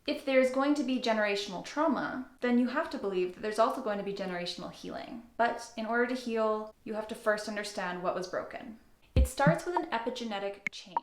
If there's going to be generational trauma, then you have to believe that there's also going to be generational healing. But in order to heal, you have to first understand what was broken. It starts with an epigenetic change.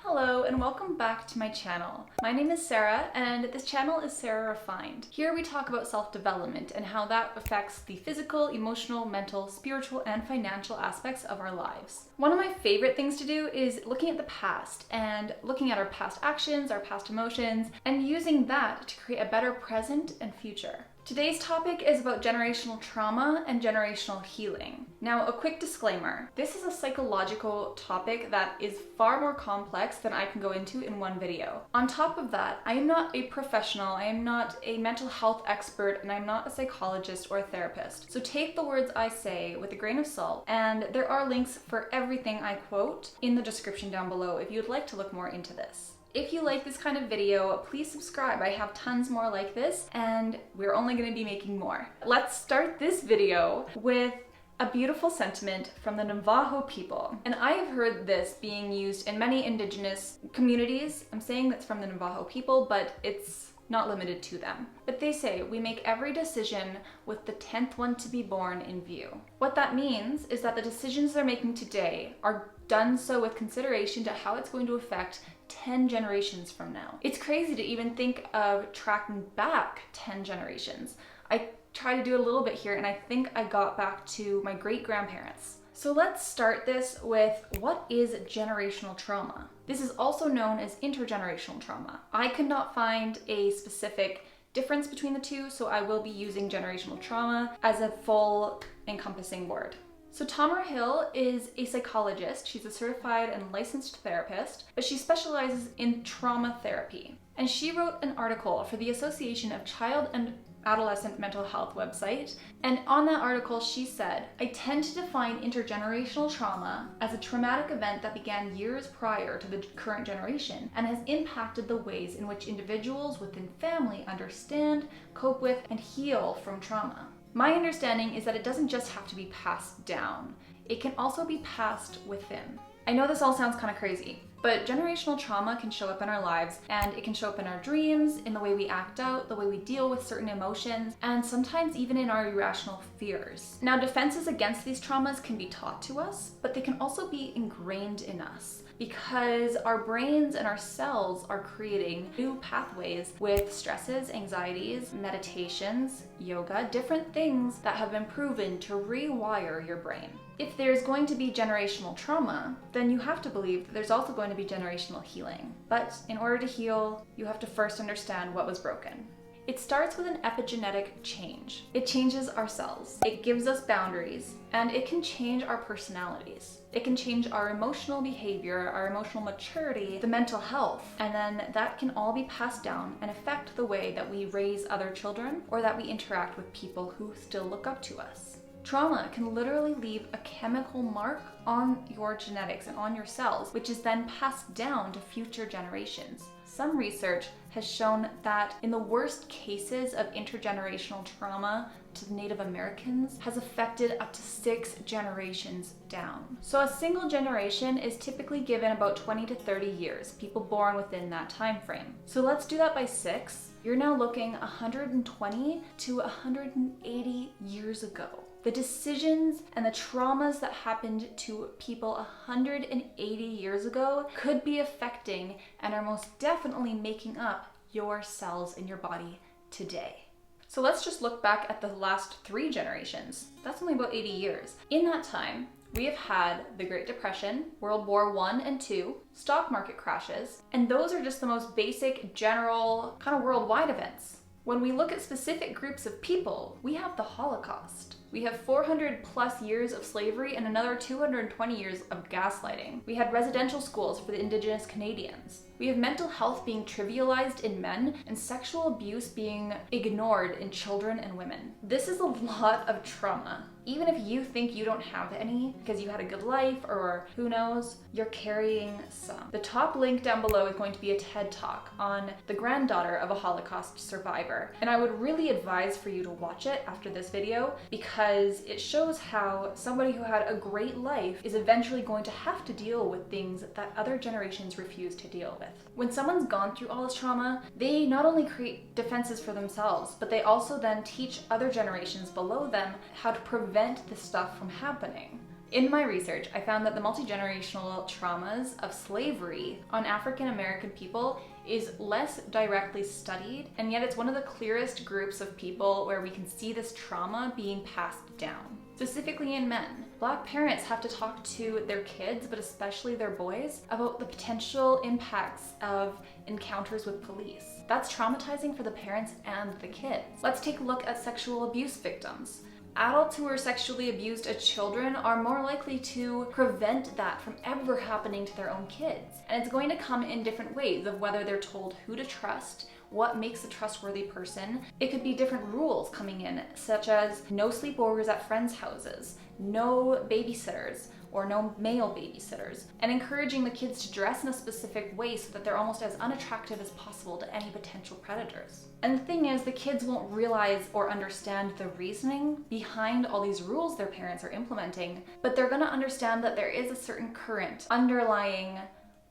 Hello and welcome back to my channel. My name is Sarah and this channel is Sarah Refined. Here we talk about self-development and how that affects the physical, emotional, mental, spiritual, and financial aspects of our lives. One of my favorite things to do is looking at the past and looking at our past actions, our past emotions, and using that to create a better present and future. Today's topic is about generational trauma and generational healing. Now, a quick disclaimer. This is a psychological topic that is far more complex than I can go into in one video. On top of that, I am not a professional, I am not a mental health expert, and I'm not a psychologist or a therapist. So take the words I say with a grain of salt, and there are links for everything I quote in the description down below if you'd like to look more into this. If you like this kind of video, please subscribe. I have tons more like this, and we're only going to be making more. Let's start this video with a beautiful sentiment from the Navajo people. And I have heard this being used in many indigenous communities. I'm saying that's from the Navajo people, but it's not limited to them. But they say, we make every decision with the 10th one to be born in view. What that means is that the decisions they're making today are done so with consideration to how it's going to affect 10 generations from now. It's crazy to even think of tracking back 10 generations. I tried to do a little bit here and I think I got back to my great-grandparents. So let's start this with what is generational trauma? This is also known as intergenerational trauma. I could not find a specific difference between the two, so I will be using generational trauma as a full encompassing word. So Tamara Hill is a psychologist. She's a certified and licensed therapist, but she specializes in trauma therapy. And she wrote an article for the Association of Child and Adolescent Mental Health website. And on that article, she said, I tend to define intergenerational trauma as a traumatic event that began years prior to the current generation and has impacted the ways in which individuals within family understand, cope with, and heal from trauma. My understanding is that it doesn't just have to be passed down. It can also be passed within. I know this all sounds kind of crazy, but generational trauma can show up in our lives, and it can show up in our dreams, in the way we act out, the way we deal with certain emotions, and sometimes even in our irrational fears. Now, defenses against these traumas can be taught to us, but they can also be ingrained in us, because our brains and our cells are creating new pathways with stresses, anxieties, meditations, yoga, different things that have been proven to rewire your brain. If there's going to be generational trauma, then you have to believe that there's also going to be generational healing. But in order to heal, you have to first understand what was broken. It starts with an epigenetic change. It changes our cells. It gives us boundaries, and it can change our personalities. It can change our emotional behavior, our emotional maturity, the mental health, and then that can all be passed down and affect the way that we raise other children or that we interact with people who still look up to us. Trauma can literally leave a chemical mark on your genetics and on your cells, which is then passed down to future generations. Some research has shown that in the worst cases of intergenerational trauma to Native Americans has affected up to 6 generations down. So a single generation is typically given about 20 to 30 years, people born within that time frame. So let's do that by 6. You're now looking 120 to 180 years ago. The decisions and the traumas that happened to people 180 years ago could be affecting and are most definitely making up your cells in your body today. So let's just look back at the last 3 generations. That's only about 80 years. In that time, we have had the Great Depression, World War I and II, stock market crashes, and those are just the most basic, general, kind of worldwide events. When we look at specific groups of people, we have the Holocaust. We have 400 plus years of slavery and another 220 years of gaslighting. We had residential schools for the Indigenous Canadians. We have mental health being trivialized in men and sexual abuse being ignored in children and women. This is a lot of trauma. Even if you think you don't have any because you had a good life or who knows, you're carrying some. The top link down below is going to be a TED Talk on the granddaughter of a Holocaust survivor. And I would really advise for you to watch it after this video because because it shows how somebody who had a great life is eventually going to have to deal with things that other generations refuse to deal with. When someone's gone through all this trauma, they not only create defenses for themselves, but they also then teach other generations below them how to prevent this stuff from happening. In my research, I found that the multi-generational traumas of slavery on African American people is less directly studied, and yet it's one of the clearest groups of people where we can see this trauma being passed down. Specifically in men, Black parents have to talk to their kids, but especially their boys, about the potential impacts of encounters with police. That's traumatizing for the parents and the kids. Let's take a look at sexual abuse victims. Adults who are sexually abused as children are more likely to prevent that from ever happening to their own kids. And it's going to come in different ways of whether they're told who to trust, what makes a trustworthy person. It could be different rules coming in, such as no sleepovers at friends' houses, no babysitters, or no male babysitters, and encouraging the kids to dress in a specific way so that they're almost as unattractive as possible to any potential predators. And the thing is, the kids won't realize or understand the reasoning behind all these rules their parents are implementing, but they're gonna understand that there is a certain current underlying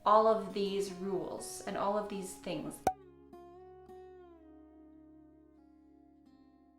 all of these rules and all of these things.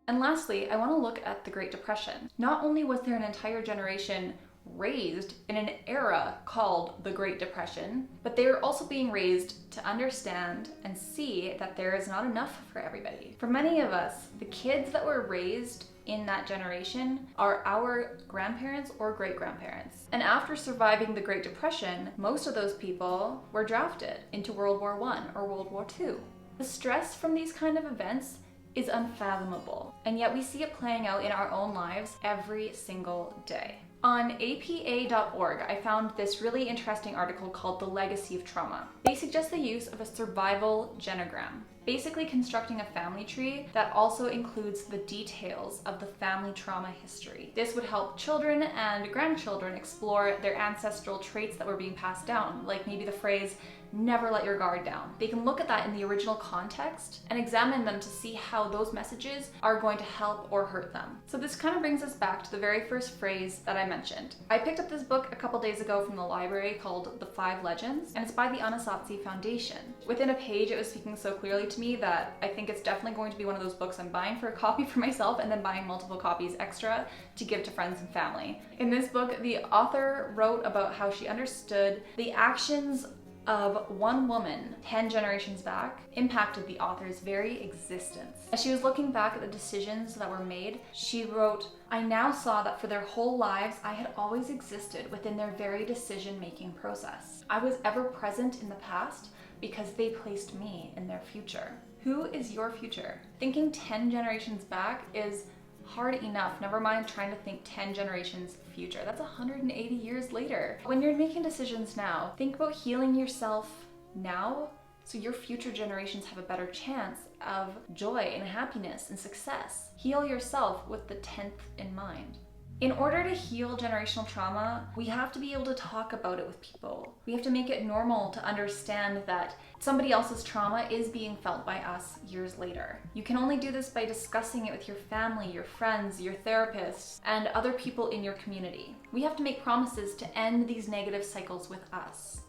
And lastly, I want to look at the Great Depression. Not only was there an entire generation raised in an era called the Great Depression, but they are also being raised to understand and see that there is not enough for everybody. For many of us, the kids that were raised in that generation are our grandparents or great-grandparents. And after surviving the Great Depression, most of those people were drafted into World War I or World War II. The stress from these kind of events is unfathomable, and yet we see it playing out in our own lives every single day. On APA.org, I found this really interesting article called The Legacy of Trauma. They suggest the use of a survival genogram, basically constructing a family tree that also includes the details of the family trauma history. This would help children and grandchildren explore their ancestral traits that were being passed down, like maybe the phrase, "never let your guard down." They can look at that in the original context and examine them to see how those messages are going to help or hurt them. So this kind of brings us back to the very first phrase that I mentioned. I picked up this book a couple days ago from the library called The 5 Legends, and it's by the Anasazi Foundation. Within a page, it was speaking so clearly to me that I think it's definitely going to be one of those books I'm buying for a copy for myself and then buying multiple copies extra to give to friends and family. In this book, the author wrote about how she understood the actions of one woman 10 generations back impacted the author's very existence. As she was looking back at the decisions that were made, she wrote, "I now saw that for their whole lives I had always existed within their very decision-making process. I was ever present in the past because they placed me in their future." Who is your future? Thinking 10 generations back is hard enough, never mind trying to think 10 generations future. That's 180 years later. When you're making decisions now, think about healing yourself now so your future generations have a better chance of joy and happiness and success. Heal yourself with the 10th in mind. In order to heal generational trauma, we have to be able to talk about it with people. We have to make it normal to understand that somebody else's trauma is being felt by us years later. You can only do this by discussing it with your family, your friends, your therapists, and other people in your community. We have to make promises to end these negative cycles with us.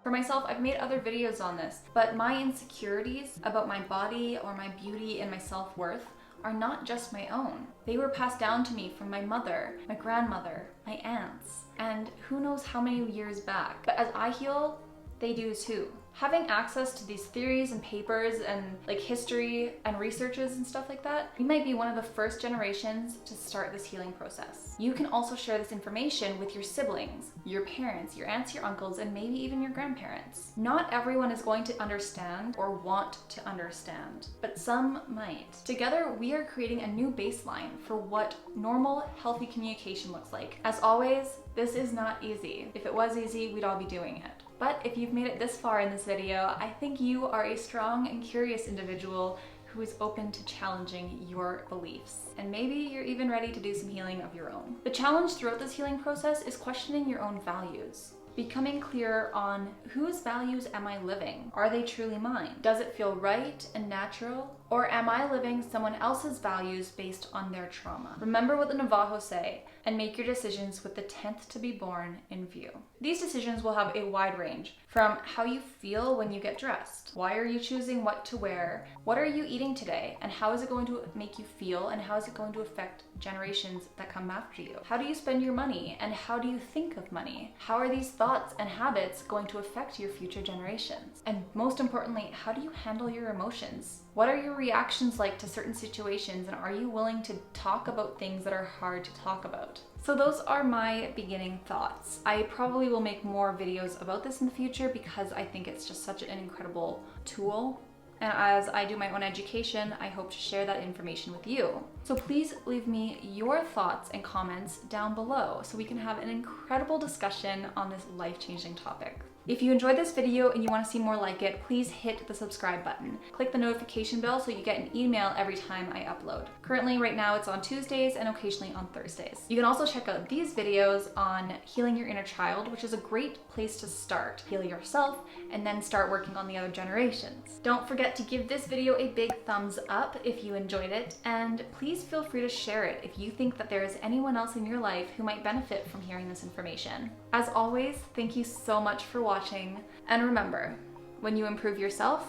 For myself, I've made other videos on this, but my insecurities about my body or my beauty and my self-worth are not just my own. They were passed down to me from my mother, my grandmother, my aunts, and who knows how many years back. But as I heal, they do too. Having access to these theories and papers and like history and researches and stuff like that, you might be one of the first generations to start this healing process. You can also share this information with your siblings, your parents, your aunts, your uncles, and maybe even your grandparents. Not everyone is going to understand or want to understand, but some might. Together, we are creating a new baseline for what normal, healthy communication looks like. As always, this is not easy. If it was easy, we'd all be doing it. But if you've made it this far in this video, I think you are a strong and curious individual who is open to challenging your beliefs. And maybe you're even ready to do some healing of your own. The challenge throughout this healing process is questioning your own values. Becoming clear on whose values am I living? Are they truly mine? Does it feel right and natural? Or am I living someone else's values based on their trauma? Remember what the Navajo say, and make your decisions with the 10th to be born in view. These decisions will have a wide range, from how you feel when you get dressed, why are you choosing what to wear, what are you eating today, and how is it going to make you feel, and how is it going to affect generations that come after you? How do you spend your money, and how do you think of money? How are these thoughts and habits going to affect your future generations? And most importantly, how do you handle your emotions? What are your reactions like to certain situations, and are you willing to talk about things that are hard to talk about? So those are my beginning thoughts. I probably will make more videos about this in the future because I think it's just such an incredible tool. And as I do my own education, I hope to share that information with you. So please leave me your thoughts and comments down below so we can have an incredible discussion on this life-changing topic. If you enjoyed this video and you want to see more like it, please hit the subscribe button. Click the notification bell so you get an email every time I upload. Currently, right now, it's on Tuesdays and occasionally on Thursdays. You can also check out these videos on healing your inner child, which is a great place to start. Heal yourself and then start working on the other generations. Don't forget to give this video a big thumbs up if you enjoyed it, and please feel free to share it if you think that there is anyone else in your life who might benefit from hearing this information. As always, thank you so much for watching, and remember, when you improve yourself,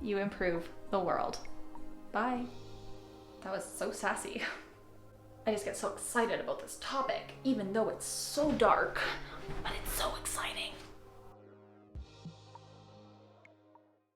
you improve the world. Bye. That was so sassy. I just get so excited about this topic, even though it's so dark, but it's so exciting.